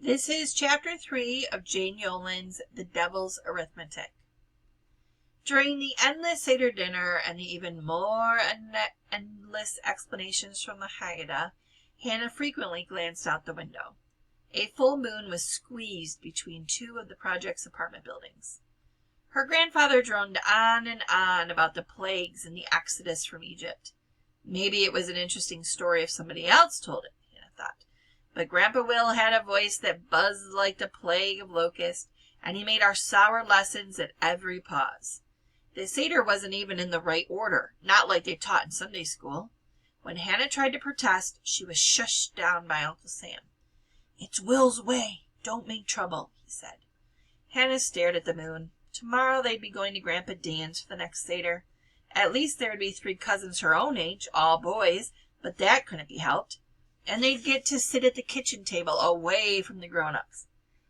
This is Chapter 3 of Jane Yolen's The Devil's Arithmetic. During the endless Seder dinner and the even more endless explanations from the Haggadah, Hannah frequently glanced out the window. A full moon was squeezed between two of the project's apartment buildings. Her grandfather droned on and on about the plagues and the exodus from Egypt. Maybe it was an interesting story if somebody else told it, Hannah thought. But Grandpa Will had a voice that buzzed like the plague of locusts, and he made our sour lessons at every pause. The Seder wasn't even in the right order, not like they taught in Sunday school. When Hannah tried to protest, she was shushed down by Uncle Sam. "It's Will's way. Don't make trouble," he said. Hannah stared at the moon. Tomorrow they'd be going to Grandpa Dan's for the next Seder. At least there would be 3 cousins her own age, all boys, but that couldn't be helped. And they'd get to sit at the kitchen table away from the grown-ups.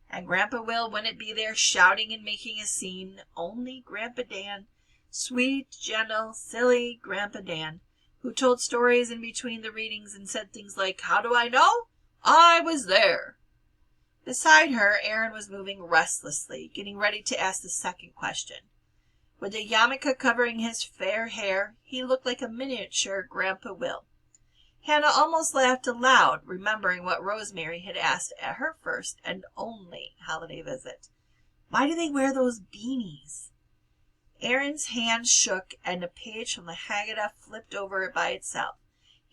And Grandpa Will wouldn't be there shouting and making a scene. Only Grandpa Dan, sweet, gentle, silly Grandpa Dan, who told stories in between the readings and said things like, "How do I know? I was there." Beside her, Aaron was moving restlessly, getting ready to ask the second question. With a yarmulke covering his fair hair, he looked like a miniature Grandpa Will. Hannah almost laughed aloud, remembering what Rosemary had asked at her first and only holiday visit. "Why do they wear those beanies?" Aaron's hand shook, and a page from the Haggadah flipped over by itself.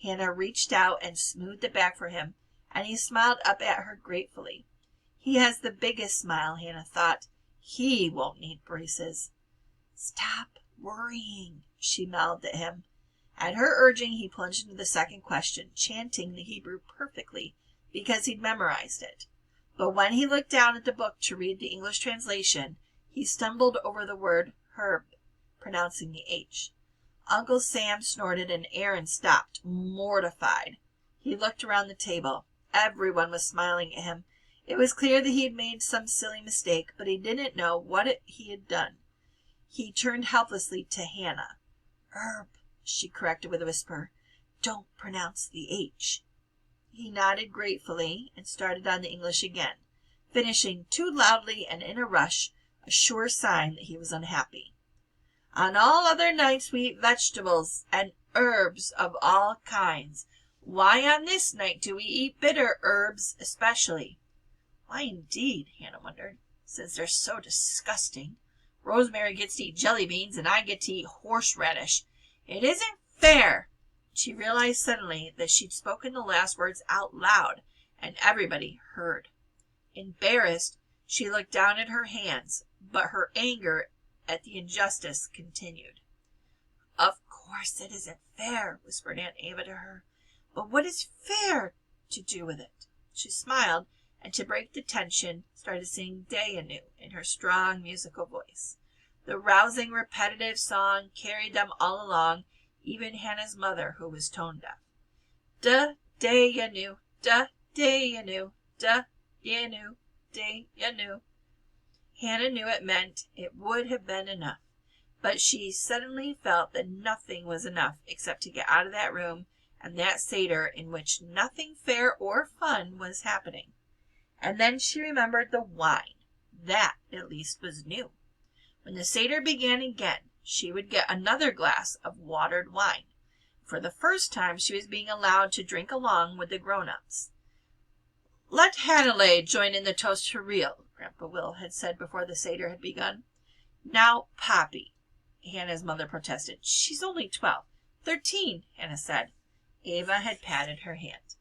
Hannah reached out and smoothed it back for him, and he smiled up at her gratefully. He has the biggest smile, Hannah thought. He won't need braces. "Stop worrying," she mouthed at him. At her urging, he plunged into the second question, chanting the Hebrew perfectly because he'd memorized it. But when he looked down at the book to read the English translation, he stumbled over the word herb, pronouncing the H. Uncle Sam snorted and Aaron stopped, mortified. He looked around the table. Everyone was smiling at him. It was clear that he had made some silly mistake, but he didn't know what he had done. He turned helplessly to Hannah. "Herb," she corrected with a whisper. "Don't pronounce the H." He nodded gratefully and started on the English again, finishing too loudly and in a rush, a sure sign that he was unhappy. "On all other nights we eat vegetables and herbs of all kinds. Why on this night do we eat bitter herbs especially?" Why indeed, Hannah wondered, since they're so disgusting. Rosemary gets to eat jelly beans and I get to eat horseradish. It isn't fair. She realized suddenly that she'd spoken the last words out loud, and everybody heard. Embarrassed, she looked down at her hands, but her anger at the injustice continued. "Of course it isn't fair," whispered Aunt Ava to her. "But what is fair to do with it?" She smiled, and to break the tension, started singing Day Anew in her strong musical voice. The rousing, repetitive song carried them all along, even Hannah's mother, who was tone deaf. Da, day anew, da, day anew, da, anew, day anew. Hannah knew it meant it would have been enough, but she suddenly felt that nothing was enough except to get out of that room and that Seder in which nothing fair or fun was happening. And then she remembered the wine. That, at least, was new. When the Seder began again, she would get another glass of watered wine. For the first time, she was being allowed to drink along with the grown-ups. "Let Hannah join in the toast for real," Grandpa Will had said before the Seder had begun. "Now, Poppy," Hannah's mother protested. "She's only 12. 13, Hannah said. Ava had patted her hand.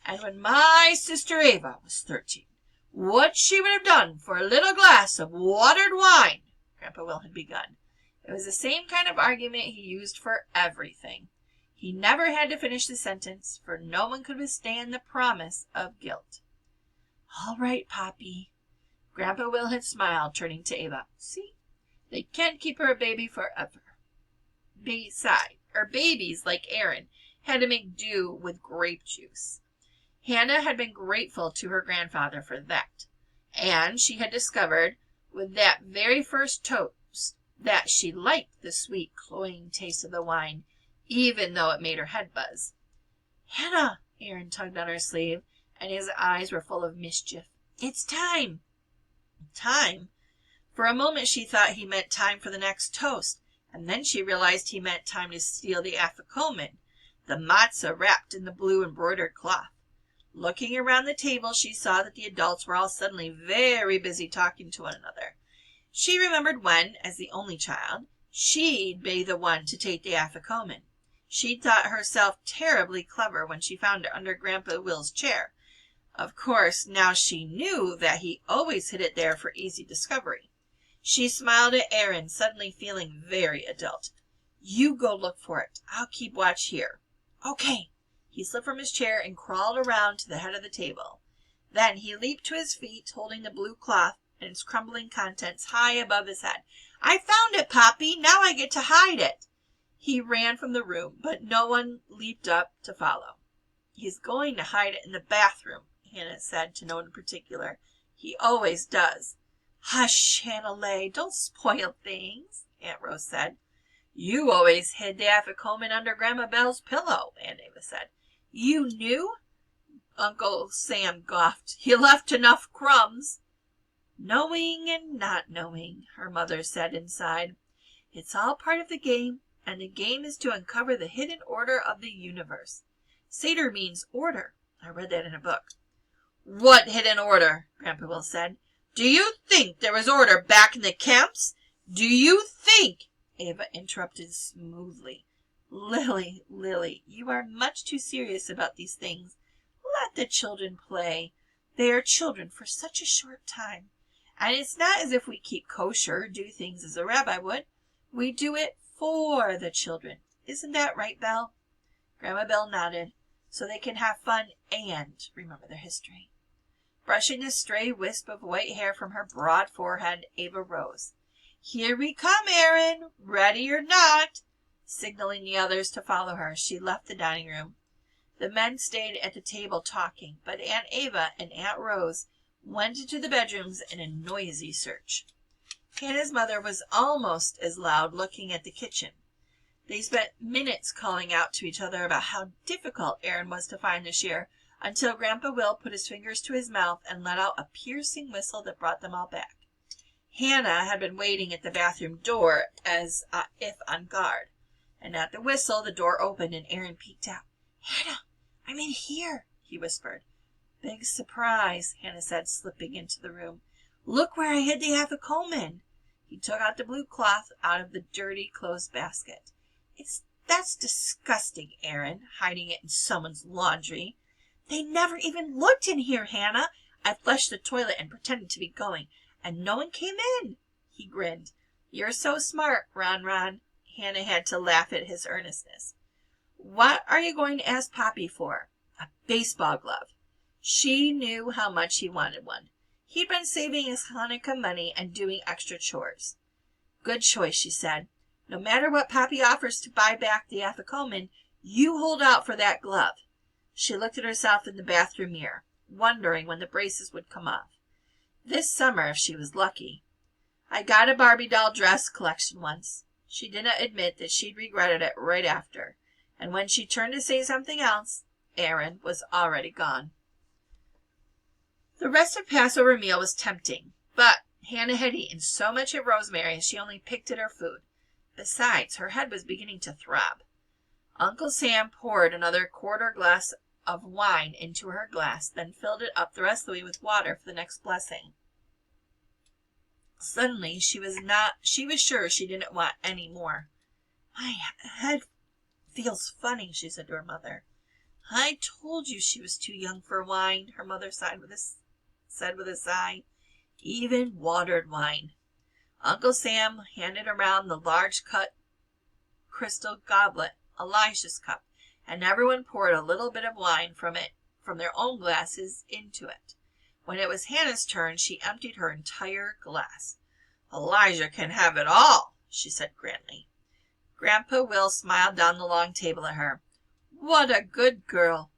"And when my sister Ava was 13, what she would have done for a little glass of watered wine," Grandpa Will had begun. It was the same kind of argument he used for everything. He never had to finish the sentence, for no one could withstand the promise of guilt. "All right, Poppy." Grandpa Will had smiled, turning to Ava. "See, they can't keep her a baby forever." Besides, her babies, like Aaron, had to make do with grape juice. Hannah had been grateful to her grandfather for that, and she had discovered, with that very first toast, that she liked the sweet, cloying taste of the wine, even though it made her head buzz. "Hannah," Aaron tugged on her sleeve, and his eyes were full of mischief. It's time. Time? For a moment she thought he meant time for the next toast, and then she realized he meant time to steal the afikoman, the matzah wrapped in the blue embroidered cloth. Looking around the table, she saw that the adults were all suddenly very busy talking to one another. She remembered when, as the only child, she'd be the one to take the afikoman. She'd thought herself terribly clever when she found it under Grandpa Will's chair. Of course, now she knew that he always hid it there for easy discovery. She smiled at Aaron, suddenly feeling very adult. You go look for it. I'll keep watch here. Okay. He slipped from his chair and crawled around to the head of the table. Then he leaped to his feet, holding the blue cloth and its crumbling contents high above his head. I found it, Poppy. Now I get to hide it. He ran from the room, but no one leaped up to follow. He's going to hide it in the bathroom, Hannah said to no one in particular. He always does. Hush, Hannah Lay, don't spoil things, Aunt Rose said. You always hid the afikoman under Grandma Bell's pillow, Aunt Ava said. You knew? Uncle Sam gawked. You left enough crumbs. Knowing and not knowing, her mother said inside. It's all part of the game, and the game is to uncover the hidden order of the universe. Seder means order. I read that in a book. What hidden order? Grandpa Will said. Do you think there was order back in the camps? Do you think? Ava interrupted smoothly. Lily, you are much too serious about these things. Let the children play. They are children for such a short time. And it's not as if we keep kosher, do things as a rabbi would. We do it for the children. Isn't that right, Belle? Grandma Bell nodded. So they can have fun and remember their history. Brushing a stray wisp of white hair from her broad forehead, Ava rose. Here we come, Aaron, ready or not. Signaling the others to follow her, she left the dining room. The men stayed at the table talking, but Aunt Ava and Aunt Rose went into the bedrooms in a noisy search. Hannah's mother was almost as loud, looking at the kitchen. They spent minutes calling out to each other about how difficult Aaron was to find this year, until Grandpa Will put his fingers to his mouth and let out a piercing whistle that brought them all back. Hannah had been waiting at the bathroom door as if on guard, and at the whistle the door opened and Aaron peeked out. Hannah, I'm in here, he whispered. Big surprise, Hannah said, slipping into the room. Look where I hid the afikoman. He took out the blue cloth out of the dirty clothes basket. That's disgusting, Aaron, hiding it in someone's laundry. They never even looked in here, Hannah. I flushed the toilet and pretended to be going, and no one came in. He grinned. You're so smart, Ron. Hannah had to laugh at his earnestness. What are you going to ask Poppy for? A baseball glove. She knew how much he wanted one. He'd been saving his Hanukkah money and doing extra chores. Good choice, she said. No matter what Poppy offers to buy back the afikoman, you hold out for that glove. She looked at herself in the bathroom mirror, wondering when the braces would come off. This summer, if she was lucky. I got a Barbie doll dress collection once. She didn't admit that she'd regretted it right after, and when she turned to say something else, Aaron was already gone. The rest of Passover meal was tempting, but Hannah had eaten so much of rosemary she only picked at her food. Besides, her head was beginning to throb. Uncle Sam poured another quarter glass of wine into her glass, then filled it up the rest of the way with water for the next blessing. Suddenly, she was sure she didn't want any more. My head feels funny, she said to her mother. I told you she was too young for wine, her mother said with a sigh. Even watered wine. Uncle Sam handed around the large cut crystal goblet, Elijah's cup, and everyone poured a little bit of wine from their own glasses into it. When it was Hannah's turn, she emptied her entire glass. Elijah can have it all, she said grandly. Grandpa Will smiled down the long table at her. What a good girl.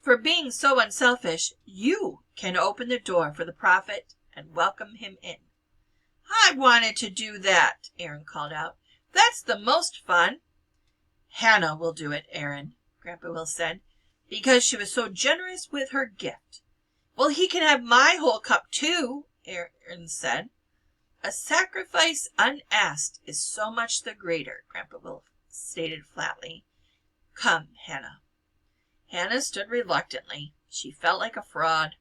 For being so unselfish, you can open the door for the prophet and welcome him in. I wanted to do that, Aaron called out. That's the most fun. Hannah will do it, Aaron, Grandpa Will said, because she was so generous with her gift. Well, he can have my whole cup too, Aaron said. A sacrifice unasked is so much the greater, Grandpa Wolf stated flatly. Come, Hannah. Hannah stood reluctantly. She felt like a fraud.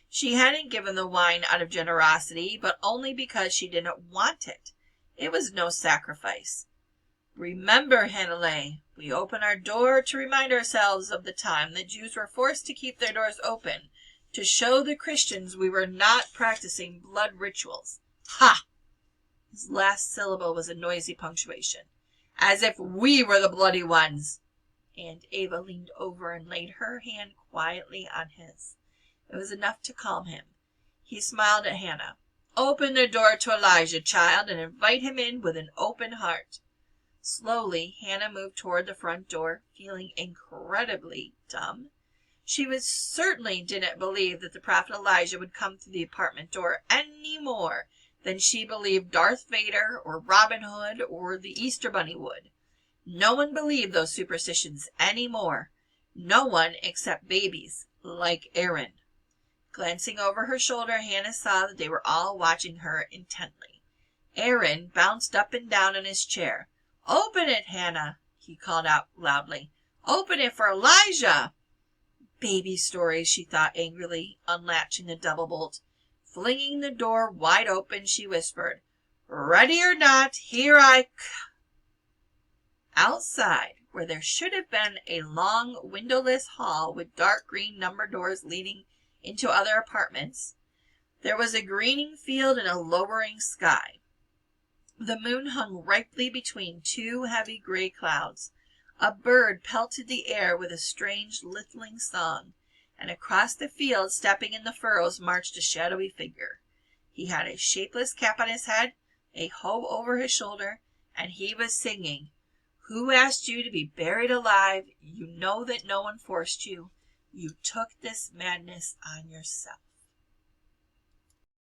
She hadn't given the wine out of generosity, but only because she didn't want it. It was no sacrifice. Remember, Hannah, we open our door to remind ourselves of the time the Jews were forced to keep their doors open to show the Christians we were not practicing blood rituals. Ha! His last syllable was a noisy punctuation. As if we were the bloody ones. Aunt Ava leaned over and laid her hand quietly on his. It was enough to calm him. He smiled at Hannah. Open the door to Elijah, child, and invite him in with an open heart. Slowly, Hannah moved toward the front door, feeling incredibly dumb. She certainly didn't believe that the prophet Elijah would come through the apartment door any more than she believed Darth Vader or Robin Hood or the Easter Bunny would. No one believed those superstitions any more. No one except babies, like Aaron. Glancing over her shoulder, Hannah saw that they were all watching her intently. Aaron bounced up and down in his chair. Open it, Hannah, he called out loudly. Open it for Elijah. Baby stories, she thought angrily, unlatching the double bolt. Flinging the door wide open, she whispered, Ready or not, here I Outside, where there should have been a long windowless hall with dark green number doors leading into other apartments, there was a greening field and a lowering sky. The moon hung ripely between two heavy gray clouds. A bird pelted the air with a strange littling song, and across the field, stepping in the furrows, marched a shadowy figure. He had a shapeless cap on his head, a hoe over his shoulder, and he was singing, Who asked you to be buried alive? You know that no one forced you. You took this madness on yourself.